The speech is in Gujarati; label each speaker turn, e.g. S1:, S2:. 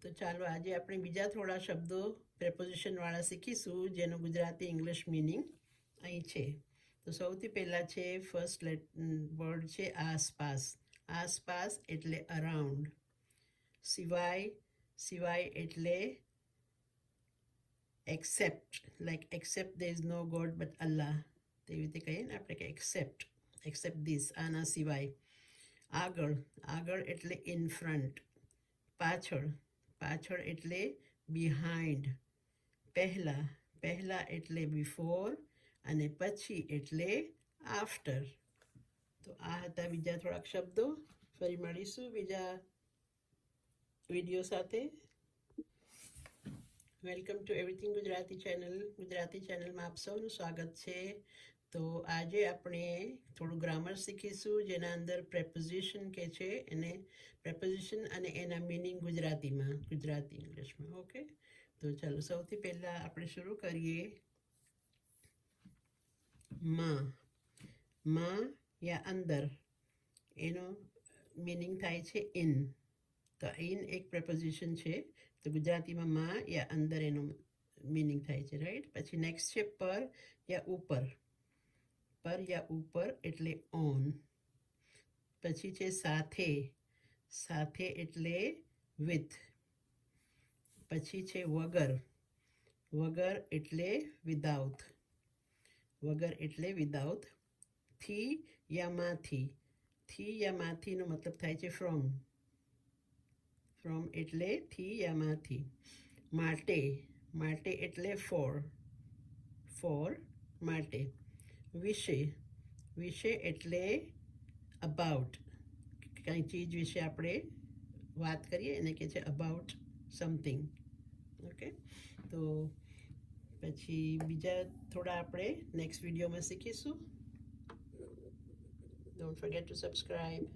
S1: તો ચાલો આજે આપણે બીજા થોડા શબ્દો પ્રેપોઝિશનવાળા શીખીશું જેનો ગુજરાતી ઇંગ્લિશ મિનિંગ અહીં છે. તો સૌથી પહેલાં છે ફર્સ્ટ વર્ડ છે આસપાસ. આસપાસ એટલે અરાઉન્ડ. સિવાય, સિવાય એટલે accept, like accept there is no God but Allah. તેવી રીતે કહીએ ને આપણે કે એક્સેપ્ટ ધીસ, આના સિવાય. આગળ, આગળ એટલે ઇન ફ્રન્ટ. પાછળ, પાછળ એટલે બિહાઇન્ડ. પહેલાં, પહેલાં એટલે બિફોર અને પછી એટલે આફ્ટર. તો આ હતા બીજા થોડાક શબ્દો. ફરી મળીશું બીજા વિડીયો સાથે. Welcome to everything Gujarati channel. Gujarati ચેનલમાં આપ સૌનું સ્વાગત છે. તો આજે આપણે થોડું ગ્રામર શીખીશું જેના અંદર પ્રેપોઝિશન કે છે એને પ્રેપોઝિશન અને એના મિનિંગ ગુજરાતીમાં, ગુજરાતી ઇંગ્લિશમાં. ઓકે, તો ચાલો સૌથી પહેલાં આપણે શરૂ કરીએ. માં, માં યા અંદર, એનો મિનિંગ થાય છે ઇન. તો ઇન એક પ્રેપોઝિશન છે. તો ગુજરાતીમાં માં યા અંદર એનો મિનિંગ થાય છે, રાઈટ. પછી નેક્સ્ટ છે પર યા ઉપર. પર યા ઉપર એટલે ઓન. પછી છે સાથે, સાથે એટલે વિથ. પછી છે વગર, વગર એટલે વિદાઉટ. વગર એટલે વિદાઉટ. થી યા માંથી, થી યા માંથીનો મતલબ થાય છે ફ્રોમ. ફ્રોમ એટલે થી યા માંથી. માટે, માટે એટલે ફોર. ફોર, માટે. વિશે, વિશે એટલે અબાઉટ. કાંઈ ચીજ વિશે આપણે વાત કરીએ એને કહે છે અબાઉટ સમથિંગ. ઓકે, તો પછી બીજા થોડા આપણે નેક્સ્ટ વિડીયોમાં શીખીશું. Don't forget two subscribe.